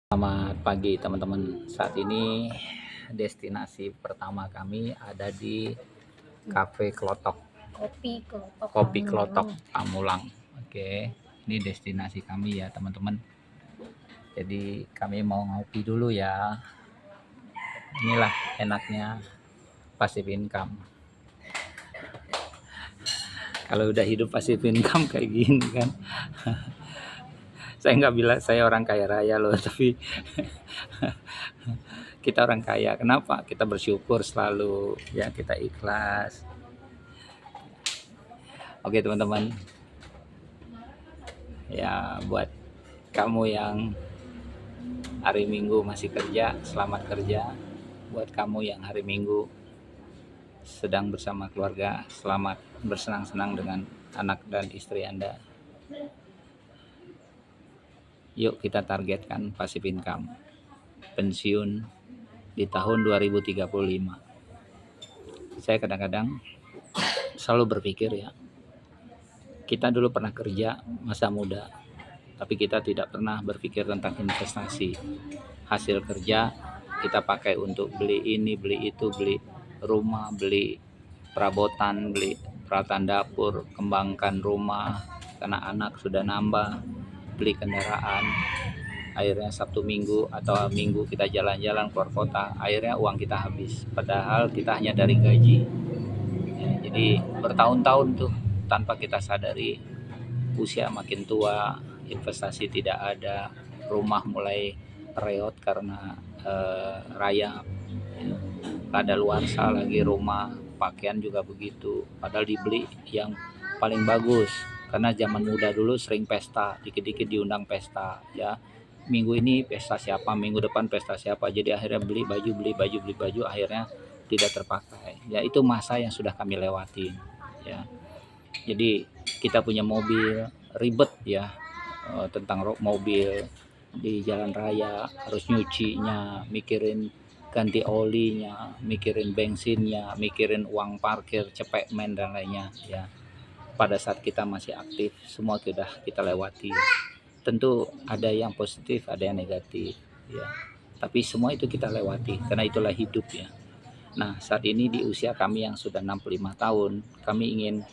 Selamat pagi teman-teman. Saat ini destinasi pertama kami ada di Cafe Klotok, Kopi Klotok Pamulang. Oke, ini destinasi kami ya teman-teman. Jadi kami mau ngopi dulu ya. Inilah enaknya passive income. Kalau udah hidup passive income kayak gini kan. Saya nggak bilang saya orang kaya raya loh, tapi kita orang kaya. Kenapa? Kita bersyukur selalu, ya kita ikhlas. Oke teman-teman, ya buat kamu yang hari Minggu masih kerja, selamat kerja. Buat kamu yang hari Minggu sedang bersama keluarga, selamat bersenang-senang dengan anak dan istri Anda. Yuk kita targetkan passive income, pensiun di tahun 2035. Saya kadang-kadang selalu berpikir ya, kita dulu pernah kerja masa muda, tapi kita tidak pernah berpikir tentang investasi. Hasil kerja kita pakai untuk beli ini, beli itu, beli rumah, beli perabotan, beli peralatan dapur, kembangkan rumah karena anak sudah nambah, beli kendaraan. Akhirnya Sabtu Minggu atau Minggu kita jalan-jalan keluar kota, akhirnya uang kita habis, padahal kita hanya dari gaji ya. Jadi bertahun-tahun tuh tanpa kita sadari, usia makin tua, investasi tidak ada, rumah mulai reot karena rayap, kadaluarsa lagi rumah, pakaian juga begitu, padahal dibeli yang paling bagus. Karena zaman muda dulu sering pesta, dikit-dikit diundang pesta ya, minggu ini pesta siapa, minggu depan pesta siapa, jadi akhirnya beli baju, akhirnya tidak terpakai ya. Itu masa yang sudah kami lewatin ya. Jadi kita punya mobil, ribet ya, tentang mobil di jalan raya, harus nyucinya, mikirin ganti olinya, mikirin bensinnya, mikirin uang parkir, cepek men dan lainnya ya. Pada saat kita masih aktif, semua sudah kita lewati. Tentu ada yang positif, ada yang negatif ya, tapi semua itu kita lewati karena itulah hidup ya. Nah, saat ini di usia kami yang sudah 65 tahun, kami ingin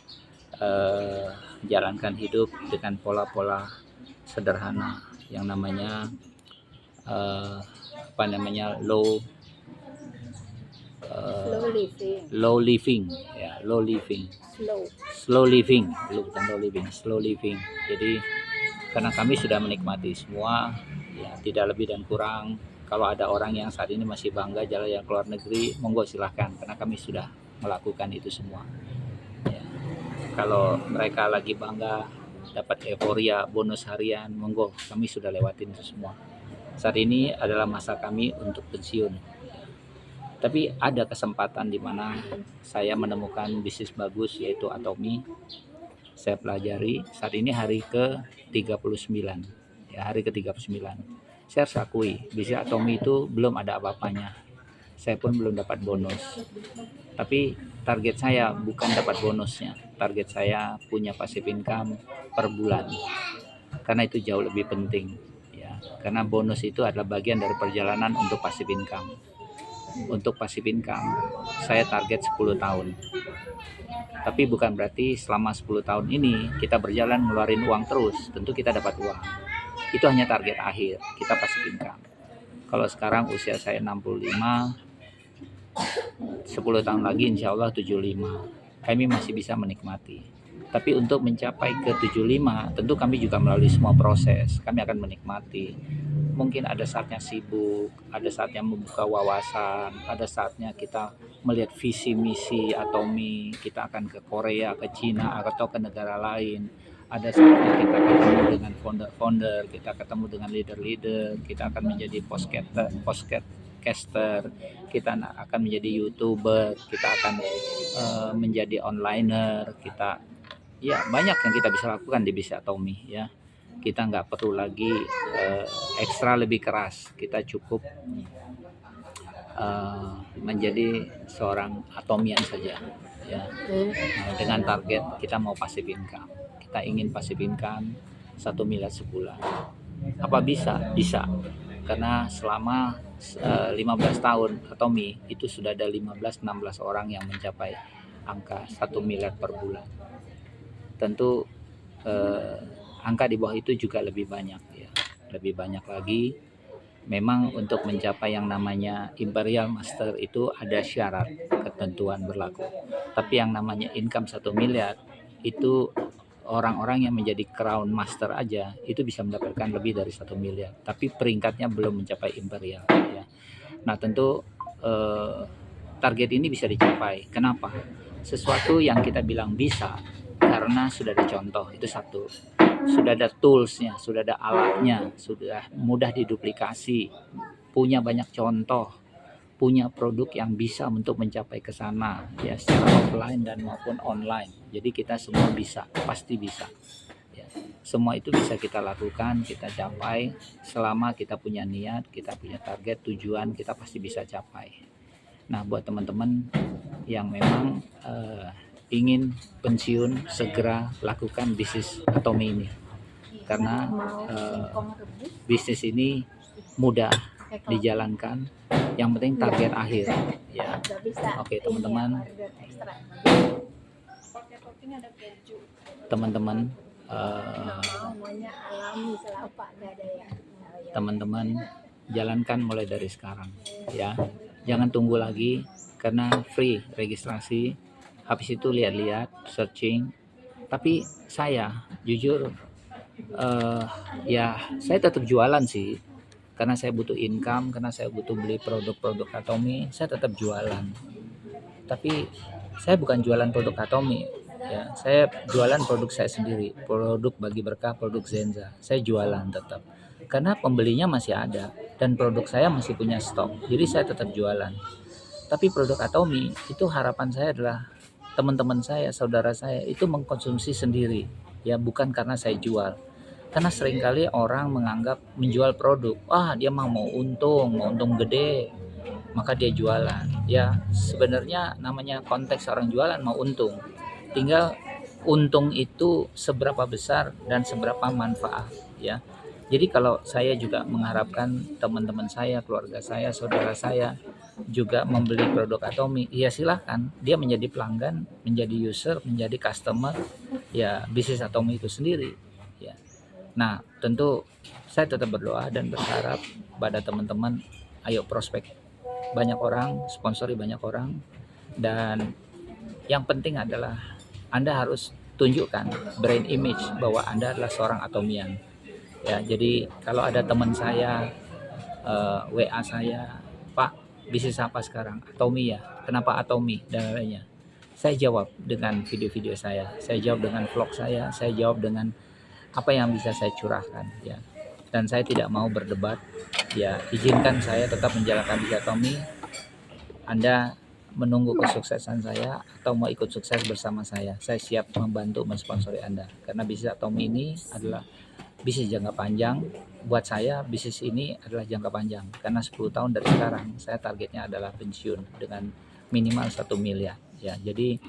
jalankan hidup dengan pola-pola sederhana yang namanya low living ya, slow living. Jadi karena kami sudah menikmati semua ya, tidak lebih dan kurang. Kalau ada orang yang saat ini masih bangga jalan ke luar negeri, monggo silahkan, karena kami sudah melakukan itu semua ya. Kalau mereka lagi bangga dapat euforia bonus harian, monggo, kami sudah lewatin itu semua. Saat ini adalah masa kami untuk pensiun ya. Tapi ada kesempatan di mana saya menemukan bisnis bagus, yaitu Atomi. Saya pelajari, saat ini hari ke-39 ya, hari ke-39. Saya harus akui, bisnis Atomi itu belum ada apa-apanya. Saya pun belum dapat bonus. Tapi target saya bukan dapat bonusnya, target saya punya passive income per bulan. Karena itu jauh lebih penting ya. Karena bonus itu adalah bagian dari perjalanan untuk passive income. Untuk passive income saya target 10 tahun. Tapi bukan berarti selama 10 tahun ini kita berjalan ngeluarin uang terus, tentu kita dapat uang. Itu hanya target akhir, kita passive income. Kalau sekarang usia saya 65, 10 tahun lagi insya Allah 75, kami masih bisa menikmati. Tapi untuk mencapai ke 75, tentu kami juga melalui semua proses. Kami akan menikmati. Mungkin ada saatnya sibuk, ada saatnya membuka wawasan, ada saatnya kita melihat visi misi Atomi, kita akan ke Korea, ke Cina, atau ke negara lain. Ada saatnya kita ketemu dengan founder-founder, kita ketemu dengan leader-leader, kita akan menjadi podcaster, kita akan menjadi YouTuber, kita akan menjadi onliner, kita ya banyak yang kita bisa lakukan di bisnis Atomi ya. Kita nggak perlu lagi ekstra lebih keras, kita cukup menjadi seorang atomian saja ya. Dengan target kita mau passive income, kita ingin passive income 1 miliar sebulan. Apa bisa? Bisa. karena selama 15 tahun Atomi itu sudah ada 15-16 orang yang mencapai angka 1 miliar per bulan. Tentu angka di bawah itu juga lebih banyak ya, lebih banyak lagi. Memang untuk mencapai yang namanya Imperial Master itu ada syarat ketentuan berlaku. Tapi yang namanya income 1 miliar itu orang-orang yang menjadi Crown Master aja itu bisa mendapatkan lebih dari 1 miliar. Tapi peringkatnya belum mencapai Imperial ya. Nah tentu target ini bisa dicapai. Kenapa? Sesuatu yang kita bilang bisa karena sudah ada contoh, itu satu. Sudah ada toolsnya, sudah ada alatnya, sudah mudah diduplikasi, punya banyak contoh, punya produk yang bisa untuk mencapai ke sana ya, secara offline dan maupun online. Jadi kita semua bisa, pasti bisa ya. Semua itu bisa kita lakukan, kita capai selama kita punya niat, kita punya target, tujuan, kita pasti bisa capai. Nah buat teman-teman yang memang ingin pensiun, segera lakukan bisnis Atomi ini karena bisnis ini mudah dijalankan, yang penting target akhir ya. Oke teman-teman, teman-teman jalankan mulai dari sekarang ya, jangan tunggu lagi karena free registrasi. Habis itu lihat-lihat, searching. Tapi saya jujur ya saya tetap jualan sih, karena saya butuh income, karena saya butuh beli produk-produk Atomi, saya tetap jualan. Tapi saya bukan jualan produk Atomi ya, saya jualan produk saya sendiri, produk Bagi Berkah, produk Zenza. Saya jualan tetap karena pembelinya masih ada dan produk saya masih punya stok, jadi saya tetap jualan. Tapi produk Atomi itu harapan saya adalah teman-teman saya, saudara saya itu mengkonsumsi sendiri ya, bukan karena saya jual. Karena seringkali orang menganggap menjual produk, dia mau untung gede, maka dia jualan. Ya sebenarnya namanya konteks orang jualan mau untung, tinggal untung itu seberapa besar dan seberapa manfaat ya. Jadi kalau saya juga mengharapkan teman-teman saya, keluarga saya, saudara saya juga membeli produk Atomi, ya silahkan dia menjadi pelanggan, menjadi user, menjadi customer ya bisnis Atomi itu sendiri ya. Nah tentu saya tetap berdoa dan berharap pada teman-teman, ayo prospek banyak orang, sponsori banyak orang, dan yang penting adalah Anda harus tunjukkan brand image bahwa Anda adalah seorang Atomian ya. Jadi kalau ada teman saya WA saya, Pak bisnis apa sekarang? Atomi ya, kenapa Atomi dan lainnya, saya jawab dengan video-video saya jawab dengan vlog saya jawab dengan apa yang bisa saya curahkan ya. Dan saya tidak mau berdebat ya, izinkan saya tetap menjalankan bisnis Atomi. Anda menunggu kesuksesan saya atau mau ikut sukses bersama saya siap membantu mensponsori Anda, karena bisnis Atomi ini adalah bisnis jangka panjang. Buat saya bisnis ini adalah jangka panjang karena 10 tahun dari sekarang saya targetnya adalah pensiun dengan minimal 1 miliar ya. Jadi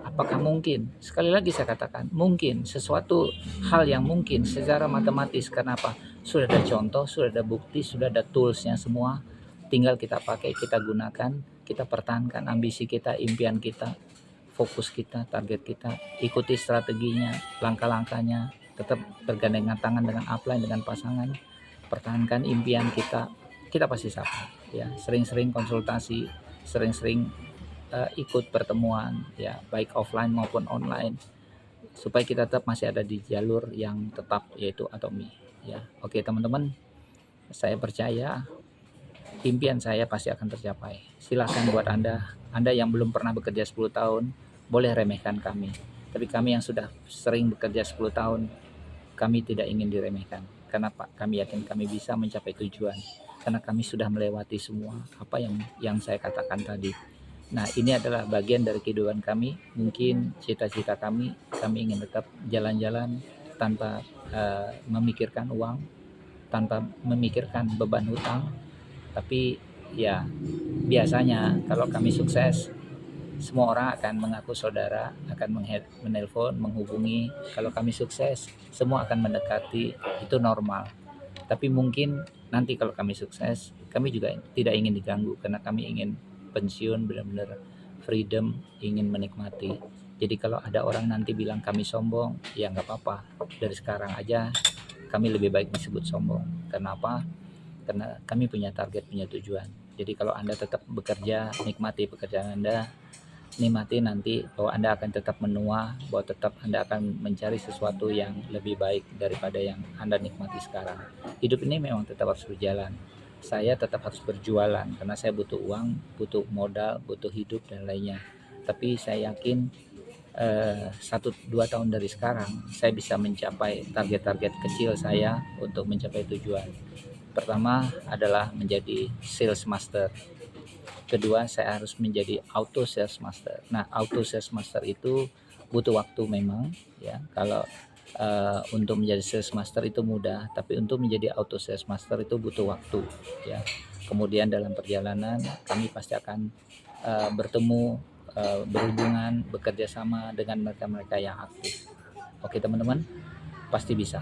apakah mungkin, sekali lagi saya katakan mungkin, sesuatu hal yang mungkin secara matematis. Kenapa? Sudah ada contoh, sudah ada bukti, sudah ada toolsnya semua, tinggal kita pakai, kita gunakan, kita pertahankan ambisi kita, impian kita, fokus kita, target kita, ikuti strateginya, langkah-langkahnya, tetap bergandengan tangan dengan upline, dengan pasangan, pertahankan impian kita, kita pasti capai ya. Sering-sering konsultasi, sering-sering ikut pertemuan ya, baik offline maupun online, supaya kita tetap masih ada di jalur yang tetap, yaitu Atomi ya. Oke teman-teman, saya percaya impian saya pasti akan tercapai. Silahkan buat Anda yang belum pernah bekerja 10 tahun, boleh remehkan kami. Tapi kami yang sudah sering bekerja 10 tahun, kami tidak ingin diremehkan. Karena Pak, kami yakin kami bisa mencapai tujuan. Karena kami sudah melewati semua apa yang saya katakan tadi. Nah ini adalah bagian dari kehidupan kami. Mungkin cita-cita kami ingin tetap jalan-jalan tanpa memikirkan uang, tanpa memikirkan beban hutang. Tapi ya biasanya kalau kami sukses, semua orang akan mengaku saudara, akan menelpon, menghubungi. Kalau kami sukses, semua akan mendekati, itu normal. Tapi mungkin nanti kalau kami sukses, kami juga tidak ingin diganggu karena kami ingin pensiun benar-benar freedom, ingin menikmati. Jadi kalau ada orang nanti bilang kami sombong, ya nggak apa-apa. Dari sekarang aja kami lebih baik disebut sombong. Kenapa? Karena kami punya target, punya tujuan. Jadi kalau Anda tetap bekerja, nikmati pekerjaan Anda, nikmati nanti bahwa Anda akan tetap menua, bahwa tetap Anda akan mencari sesuatu yang lebih baik daripada yang Anda nikmati sekarang. Hidup ini memang tetap harus berjalan. Saya tetap harus berjualan karena saya butuh uang, butuh modal, butuh hidup dan lainnya. Tapi saya yakin 1-2 tahun dari sekarang saya bisa mencapai target-target kecil saya untuk mencapai tujuan. Pertama adalah menjadi sales master. Kedua, saya harus menjadi auto sales master. Nah, auto sales master itu butuh waktu memang ya. Kalau untuk menjadi sales master itu mudah, tapi untuk menjadi auto sales master itu butuh waktu ya. Kemudian dalam perjalanan kami pasti akan bertemu, berhubungan, bekerja sama dengan mereka-mereka yang aktif. Oke teman-teman, pasti bisa.